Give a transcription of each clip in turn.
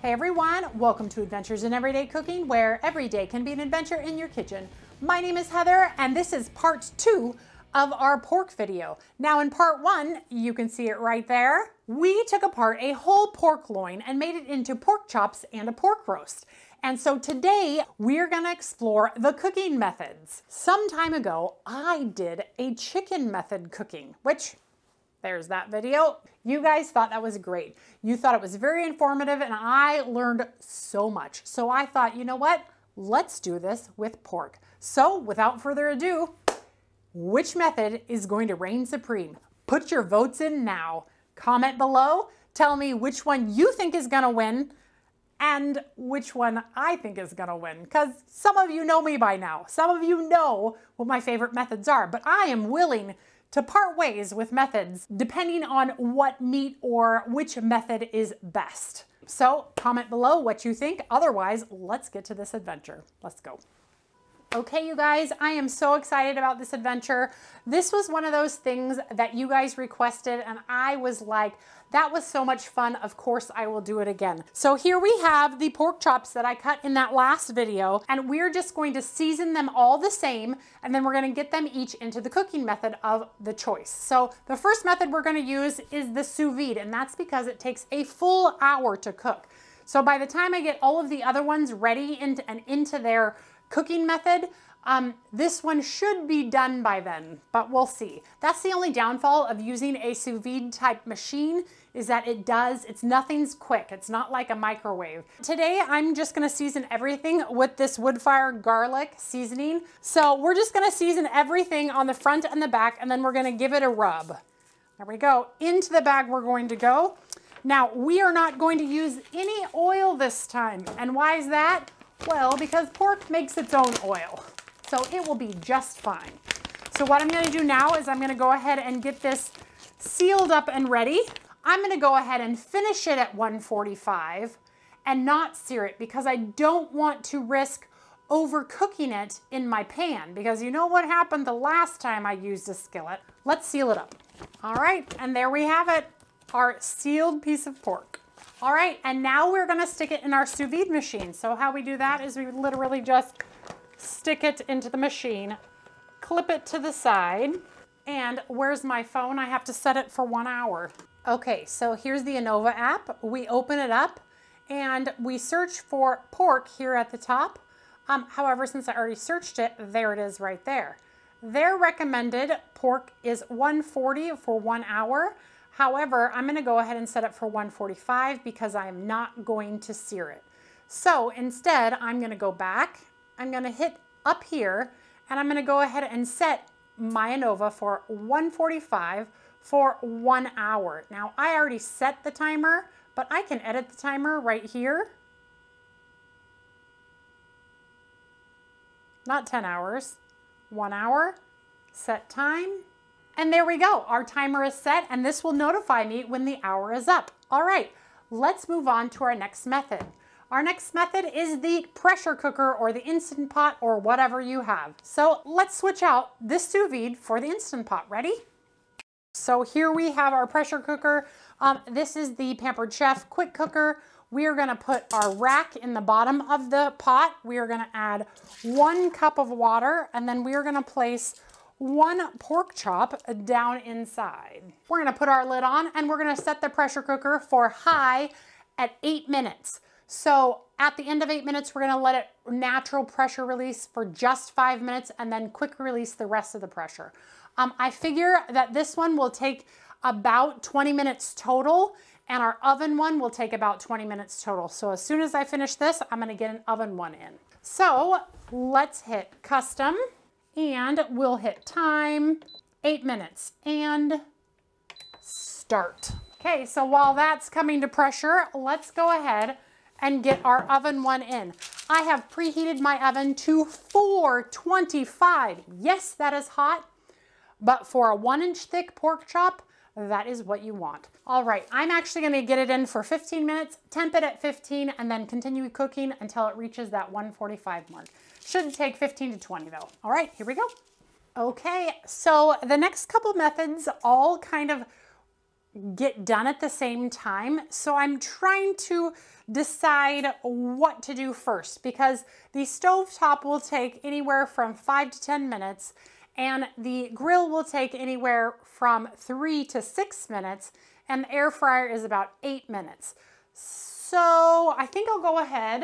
Hey everyone, welcome to Adventures in Everyday Cooking, where every day can be an adventure in your kitchen. My name is Heather, and this is part 2 of our pork video. Now in part 1, you can see it right there, we took apart a whole pork loin and made it into pork chops and a pork roast. And so today we're gonna explore the cooking methods. Some time ago, I did a chicken method cooking, which there's that video. You guys thought that was great. You thought it was very informative and I learned so much. So I thought, you know what? Let's do this with pork. So without further ado, which method is going to reign supreme? Put your votes in now. Comment below. Tell me which one you think is gonna win and which one I think is gonna win. Because some of you know me by now. Some of you know what my favorite methods are, but I am willing to part ways with methods depending on what meat or which method is best. So comment below what you think. Otherwise, let's get to this adventure. Let's go. Okay, you guys, I am so excited about this adventure. This was one of those things that you guys requested and I was like, that was so much fun. Of course, I will do it again. So here we have the pork chops that I cut in that last video, and we're just going to season them all the same, and then we're gonna get them each into the cooking method of the choice. So the first method we're gonna use is the sous vide, and that's because it takes a full hour to cook. So by the time I get all of the other ones ready into their cooking method, this one should be done by then, but we'll see. That's the only downfall of using a sous vide type machine, is that it's nothing's quick. It's not like a microwave. Today, I'm just gonna season everything with this wood fire garlic seasoning. So we're just gonna season everything on the front and the back, and then we're gonna give it a rub. There we go. Into the bag we're going to go. Now, we are not going to use any oil this time. And why is that? Well, because pork makes its own oil. So it will be just fine. So what I'm gonna do now is I'm gonna go ahead and get this sealed up and ready. I'm gonna go ahead and finish it at 145 and not sear it because I don't want to risk overcooking it in my pan, because you know what happened the last time I used a skillet. Let's seal it up. All right, and there we have it, our sealed piece of pork. All right, and now we're gonna stick it in our sous vide machine. So how we do that is we literally just stick it into the machine, clip it to the side, and where's my phone? I have to set it for 1 hour. Okay, so here's the Anova app. We open it up and we search for pork here at the top. However, since I already searched it, there it is right there. Their recommended pork is 140 for 1 hour. However, I'm gonna go ahead and set it for 145 because I am not going to sear it. So instead, I'm gonna go back, I'm gonna hit up here, and I'm gonna go ahead and set my Anova for 145 for 1 hour. Now, I already set the timer, but I can edit the timer right here. Not 10 hours, 1 hour, set time. And there we go, our timer is set, and this will notify me when the hour is up. All right, let's move on to our next method. Our next method is the pressure cooker or the Instant Pot or whatever you have. So let's switch out this sous vide for the Instant Pot. Ready? So here we have our pressure cooker. This is the Pampered Chef quick cooker. We are gonna put our rack in the bottom of the pot. We are gonna add 1 cup of water, and then we are gonna place 1 pork chop down inside. We're gonna put our lid on and we're gonna set the pressure cooker for high at 8 minutes. So at the end of 8 minutes, we're gonna let it natural pressure release for just 5 minutes and then quick release the rest of the pressure. I figure that this one will take about 20 minutes total, and our oven one will take about 20 minutes total. So as soon as I finish this, I'm gonna get an oven one in. So let's hit custom, and we'll hit time, 8 minutes, and start. Okay, so while that's coming to pressure, let's go ahead and get our oven one in. I have preheated my oven to 425. Yes, that is hot, but for a 1-inch thick pork chop, that is what you want. All right, I'm actually gonna get it in for 15 minutes, temp it at 15, and then continue cooking until it reaches that 145 mark. Shouldn't take 15 to 20 though. All right, here we go. Okay, so the next couple methods all kind of get done at the same time. So I'm trying to decide what to do first, because the stovetop will take anywhere from 5 to 10 minutes and the grill will take anywhere from 3 to 6 minutes and the air fryer is about 8 minutes. So I think I'll go ahead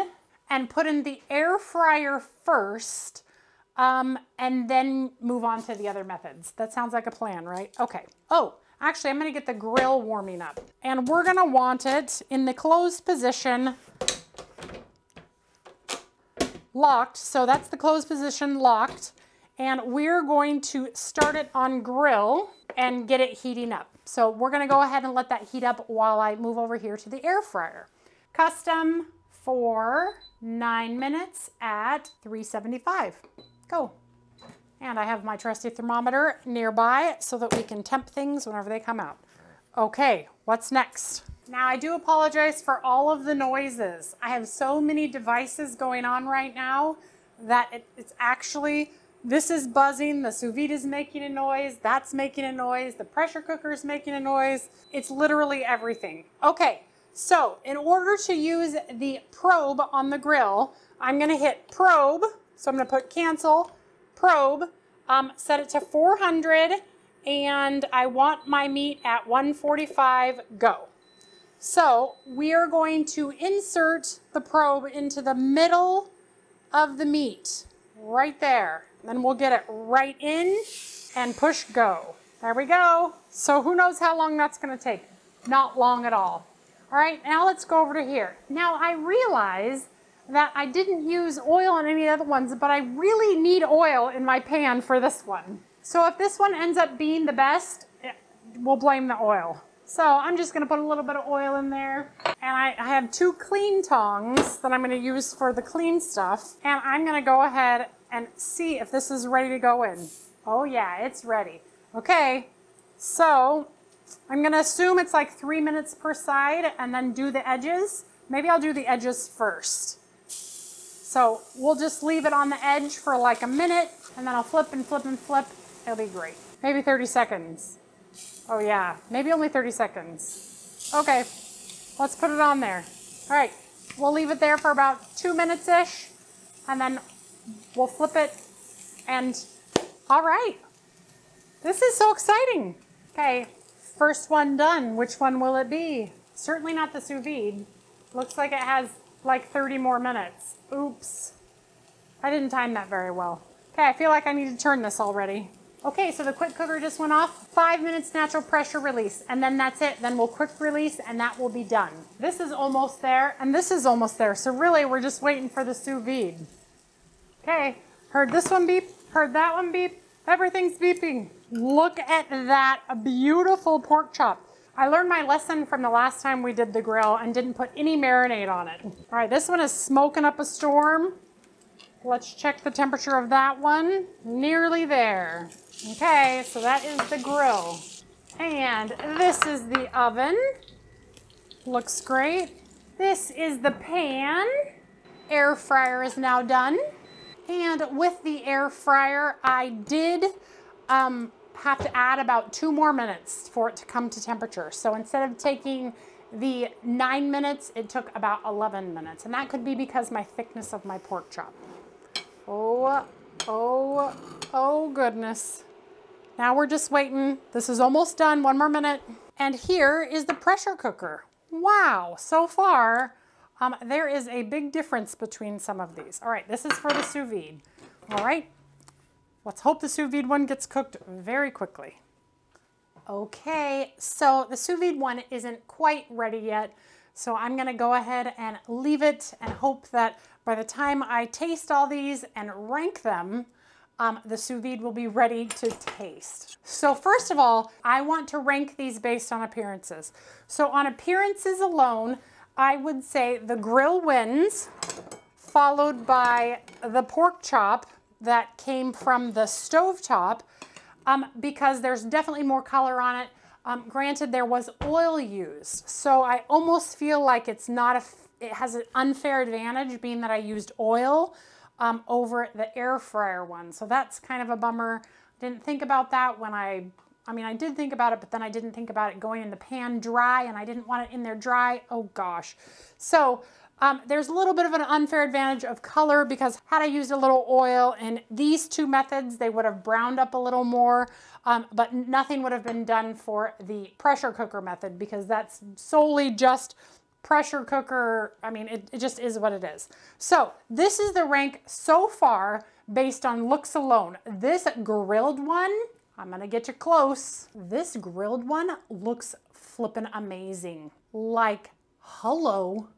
and put in the air fryer first and then move on to the other methods. That sounds like a plan, right? Okay. Oh, actually, I'm going to get the grill warming up. And we're going to want it in the closed position, locked. So that's the closed position, locked. And we're going to start it on grill and get it heating up. So we're going to go ahead and let that heat up while I move over here to the air fryer. Custom for 9 minutes at 375. Go. And I have my trusty thermometer nearby so that we can temp things whenever they come out. Okay, what's next? Now I do apologize for all of the noises. I have so many devices going on right now that it's actually, this is buzzing, the sous vide is making a noise, that's making a noise, the pressure cooker is making a noise. It's literally everything. Okay, so in order to use the probe on the grill, I'm gonna hit probe. So I'm gonna put cancel, probe, set it to 400, and I want my meat at 145, go. So we are going to insert the probe into the middle of the meat, right there. Then we'll get it right in and push go. There we go. So who knows how long that's gonna take? Not long at all. All right, now let's go over to here. Now I realize that I didn't use oil on any other ones, but I really need oil in my pan for this one. So if this one ends up being the best, we'll blame the oil. So I'm just gonna put a little bit of oil in there. And I have 2 clean tongs that I'm gonna use for the clean stuff. And I'm gonna go ahead and see if this is ready to go in. Oh yeah, it's ready. Okay, so I'm gonna assume it's like 3 minutes per side and then do the edges. Maybe I'll do the edges first. So we'll just leave it on the edge for like a minute and then I'll flip and flip and flip. It'll be great. Maybe 30 seconds. Oh yeah, maybe only 30 seconds. Okay, let's put it on there. All right, we'll leave it there for about 2 minutes-ish and then we'll flip it and all right. This is so exciting. Okay, first one done. Which one will it be? Certainly not the sous vide. Looks like it has like 30 more minutes. Oops. I didn't time that very well. Okay, I feel like I need to turn this already. Okay, so the quick cooker just went off. 5 minutes natural pressure release, and then that's it. Then we'll quick release, and that will be done. This is almost there, and this is almost there. So really, we're just waiting for the sous vide. Okay, heard this one beep, heard that one beep. Everything's beeping. Look at that beautiful pork chop. I learned my lesson from the last time we did the grill and didn't put any marinade on it. All right, this one is smoking up a storm. Let's check the temperature of that one. Nearly there. Okay, so that is the grill. And this is the oven. Looks great. This is the pan. Air fryer is now done. And with the air fryer, I did have to add about 2 more minutes for it to come to temperature. So instead of taking the 9 minutes, it took about 11 minutes. And that could be because my thickness of my pork chop. Oh, oh, oh goodness. Now we're just waiting. This is almost done, 1 more minute. And here is the pressure cooker. Wow, so far, there is a big difference between some of these. All right, this is for the sous vide. All right. Let's hope the sous vide one gets cooked very quickly. Okay, so the sous vide one isn't quite ready yet, so I'm gonna go ahead and leave it and hope that by the time I taste all these and rank them, the sous vide will be ready to taste. So first of all, I want to rank these based on appearances. So on appearances alone, I would say the grill wins, followed by the pork chop that came from the stovetop, because there's definitely more color on it. Granted, there was oil used, so I almost feel like it's not it has an unfair advantage being that I used oil over the air fryer one. So that's kind of a bummer. Didn't think about that when I I mean, I did think about it, but then I didn't think about it going in the pan dry, and I didn't want it in there dry. Oh gosh. So there's a little bit of an unfair advantage of color, because had I used a little oil in these two methods, they would have browned up a little more, but nothing would have been done for the pressure cooker method, because that's solely just pressure cooker. I mean, it just is what it is. So this is the rank so far based on looks alone. This grilled one, I'm gonna get you close. This grilled one looks flippin' amazing. Like, hello,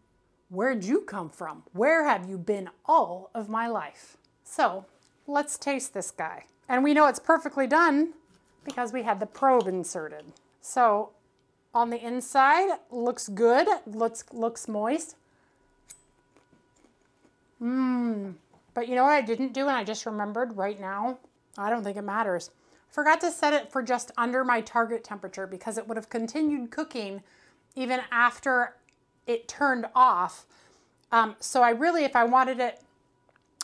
where'd you come from? Where have you been all of my life? So let's taste this guy. And we know it's perfectly done because we had the probe inserted. So on the inside, looks good, looks moist. But you know what I didn't do, and I just remembered right now? I don't think it matters. Forgot to set it for just under my target temperature, because it would have continued cooking even after it turned off. So I really, if I wanted it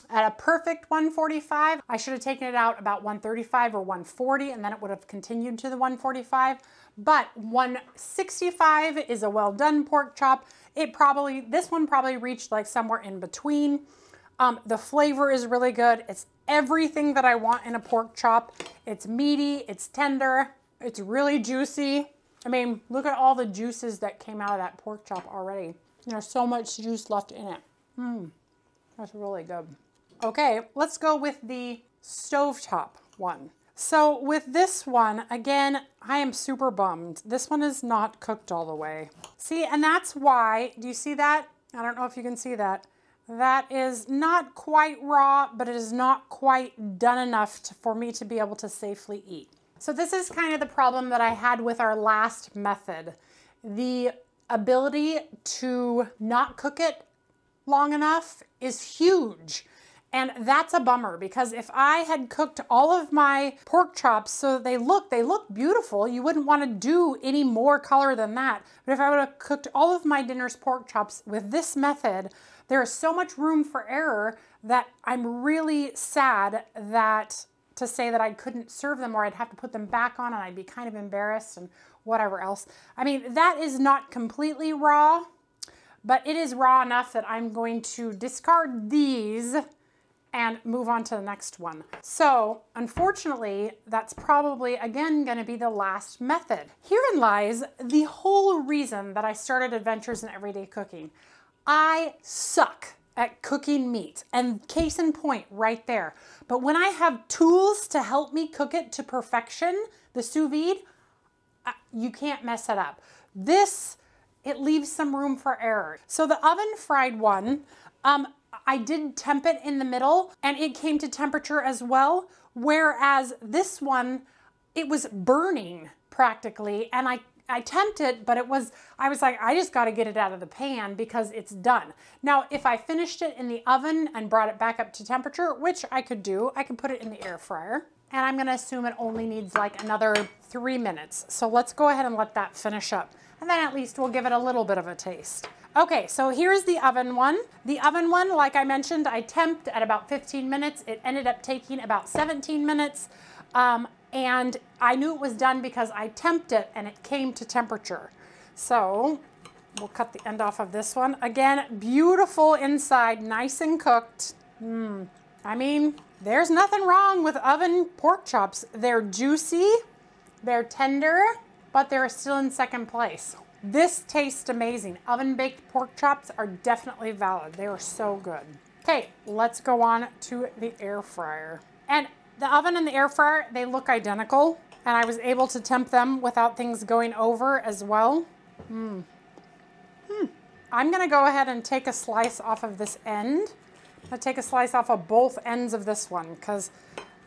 at a perfect 145, I should have taken it out about 135 or 140, and then it would have continued to the 145. But 165 is a well done pork chop. This one probably reached like somewhere in between. The flavor is really good. It's everything that I want in a pork chop. It's meaty, it's tender, it's really juicy. I mean, look at all the juices that came out of that pork chop already. There's so much juice left in it. That's really good. Okay, let's go with the stovetop one. So with this one, again, I am super bummed. This one is not cooked all the way. See, and that's why, do you see that? I don't know if you can see that. That is not quite raw, but it is not quite done enough for me to be able to safely eat. So this is kind of the problem that I had with our last method. The ability to not cook it long enough is huge. And that's a bummer, because if I had cooked all of my pork chops so that they look beautiful, you wouldn't want to do any more color than that. But if I would have cooked all of my dinner's pork chops with this method, there is so much room for error that I'm really sad to say that I couldn't serve them, or I'd have to put them back on and I'd be kind of embarrassed and whatever else. I mean, that is not completely raw, but it is raw enough that I'm going to discard these and move on to the next one. So unfortunately, that's probably again gonna be the last method. Herein lies the whole reason that I started Adventures in Everyday Cooking. I suck at cooking meat, and case in point right there. But when I have tools to help me cook it to perfection, the sous vide, you can't mess it up. This, it leaves some room for error. So the oven fried one, I did temp it in the middle and it came to temperature as well. Whereas this one, it was burning practically, and I temped it, but I was like, I just got to get it out of the pan because it's done. Now, if I finished it in the oven and brought it back up to temperature, which I could do, I could put it in the air fryer, and I'm going to assume it only needs like another 3 minutes. So let's go ahead and let that finish up. And then at least we'll give it a little bit of a taste. Okay, so here's the oven one. The oven one, like I mentioned, I temped at about 15 minutes. It ended up taking about 17 minutes. And I knew it was done because I temped it and it came to temperature. So we'll cut the end off of this one. Again, beautiful inside, nice and cooked. I mean, there's nothing wrong with oven pork chops. They're juicy, they're tender, but they're still in second place. This tastes amazing. Oven baked pork chops are definitely valid. They are so good. Okay, let's go on to the air fryer. And the oven and the air fryer, they look identical, and I was able to temp them without things going over as well. I'm gonna go ahead and take a slice off of this end. I'll take a slice off of both ends of this one, because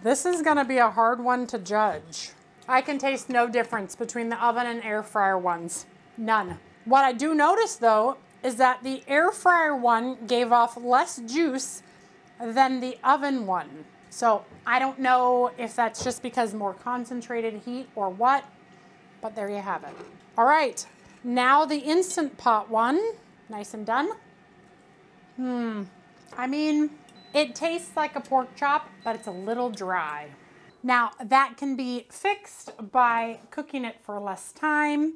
this is gonna be a hard one to judge. I can taste no difference between the oven and air fryer ones. None. What I do notice though, is that the air fryer one gave off less juice than the oven one. So I don't know if that's just because more concentrated heat or what, but there you have it. All right, now the Instant Pot one, nice and done. I mean, it tastes like a pork chop, but it's a little dry. Now that can be fixed by cooking it for less time,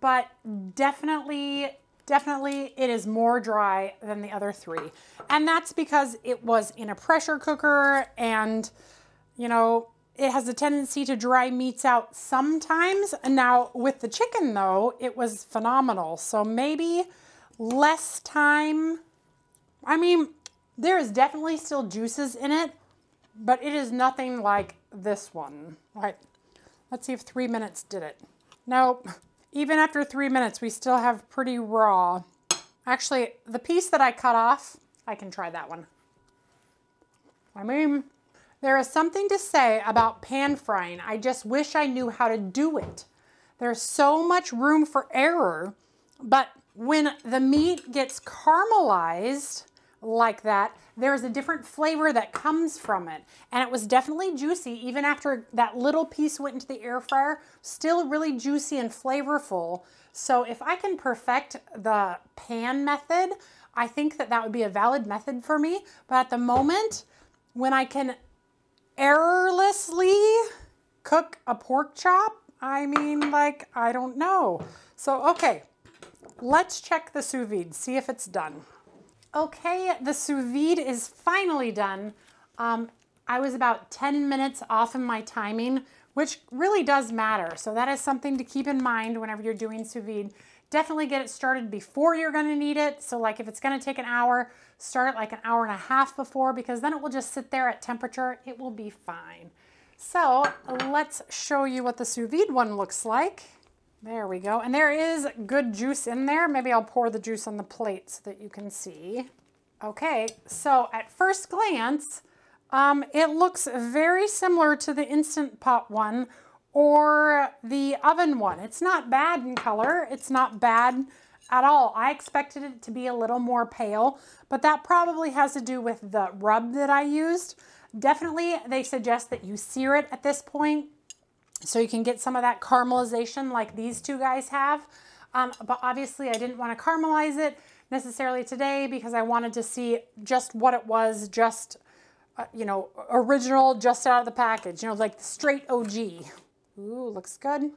but definitely it is more dry than the other three. And that's because it was in a pressure cooker and, you know, it has a tendency to dry meats out sometimes. Now with the chicken though, it was phenomenal. So maybe less time. I mean, there is definitely still juices in it, but it is nothing like this one. All right, let's see if 3 minutes did it. Nope. Even after 3 minutes, we still have pretty raw. Actually, the piece that I cut off, I can try that one. I mean, there is something to say about pan frying. I just wish I knew how to do it. There's so much room for error, but when the meat gets caramelized like that, there's a different flavor that comes from it. And it was definitely juicy, even after that little piece went into the air fryer, still really juicy and flavorful. So if I can perfect the pan method, I think that that would be a valid method for me. But at the moment, when I can errorlessly cook a pork chop, I mean, like, I don't know. So, okay, let's check the sous vide, see if it's done. Okay, the sous vide is finally done. I was about 10 minutes off in my timing, which really does matter. So that is something to keep in mind whenever you're doing sous vide. Definitely get it started before you're gonna need it. So like if it's gonna take an hour, start it like an hour and a half before, because then it will just sit there at temperature. It will be fine. So let's show you what the sous vide one looks like. There we go. And there is good juice in there. Maybe I'll pour the juice on the plate so that you can see. Okay, so at first glance, it looks very similar to the Instant Pot one or the oven one. It's not bad in color. It's not bad at all. I expected it to be a little more pale, but that probably has to do with the rub that I used. Definitely, they suggest that you sear it at this point, so you can get some of that caramelization like these two guys have. But obviously I didn't want to caramelize it necessarily today because I wanted to see just what it was, just, you know, original, just out of the package, you know, like the straight OG. Ooh, looks good.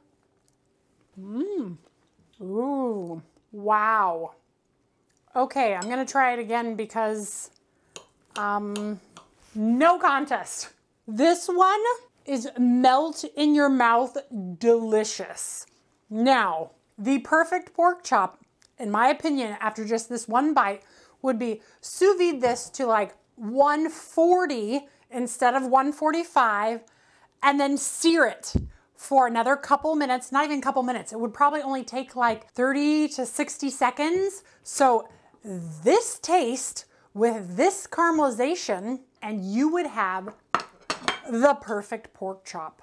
Ooh, wow. Okay, I'm gonna try it again because, no contest. This one is melt in your mouth delicious. Now, the perfect pork chop, in my opinion, after just this one bite, would be sous vide this to like 140 instead of 145, and then sear it for another couple minutes, not even a couple minutes. It would probably only take like 30 to 60 seconds. So this taste with this caramelization, and you would have the perfect pork chop.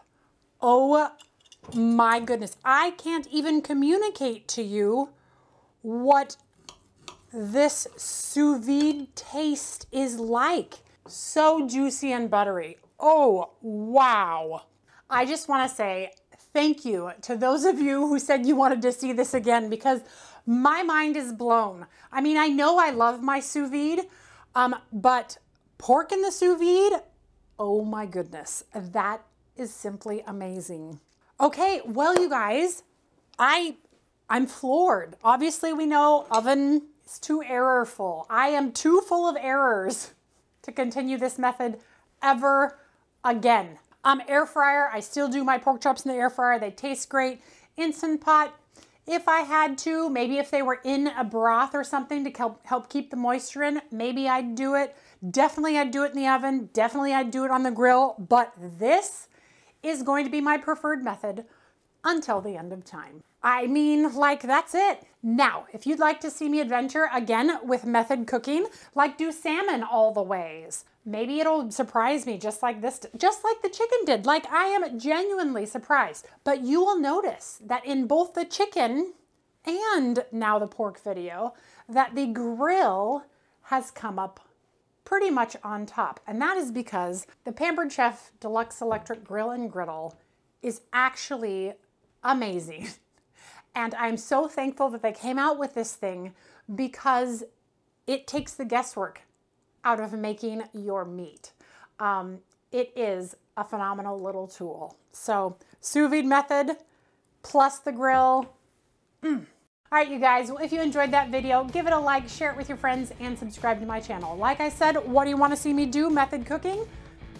Oh my goodness. I can't even communicate to you what this sous vide taste is like. So juicy and buttery. Oh, wow. I just want to say thank you to those of you who said you wanted to see this again, because my mind is blown. I mean, I know I love my sous vide, but pork in the sous vide, oh my goodness, that is simply amazing. Okay, well, you guys, I'm floored. Obviously, we know oven is too errorful. I am too full of errors to continue this method ever again. Air fryer, I still do my pork chops in the air fryer. They taste great. Instant Pot, if I had to, maybe if they were in a broth or something to help keep the moisture in, maybe I'd do it. Definitely I'd do it in the oven. Definitely I'd do it on the grill. But this is going to be my preferred method until the end of time. I mean, like, that's it. Now, if you'd like to see me adventure again with method cooking, like do salmon all the ways, maybe it'll surprise me just like this, just like the chicken did. Like, I am genuinely surprised. But you will notice that in both the chicken and now the pork video, that the grill has come up pretty much on top. And that is because the Pampered Chef Deluxe Electric Grill and Griddle is actually amazing. And I'm so thankful that they came out with this thing, because it takes the guesswork out of making your meat. it is a phenomenal little tool. So sous vide method plus the grill. All right, you guys, well, if you enjoyed that video, give it a like, share it with your friends, and subscribe to my channel. Like I said, what do you want to see me do method cooking?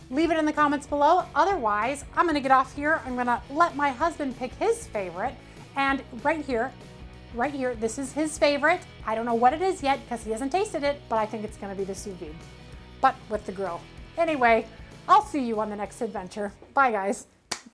Leave it in the comments below. Otherwise, I'm gonna get off here. I'm gonna let my husband pick his favorite. And right here, this is his favorite. I don't know what it is yet because he hasn't tasted it, but I think it's gonna be the sous vide, but with the grill. Anyway, I'll see you on the next adventure. Bye, guys.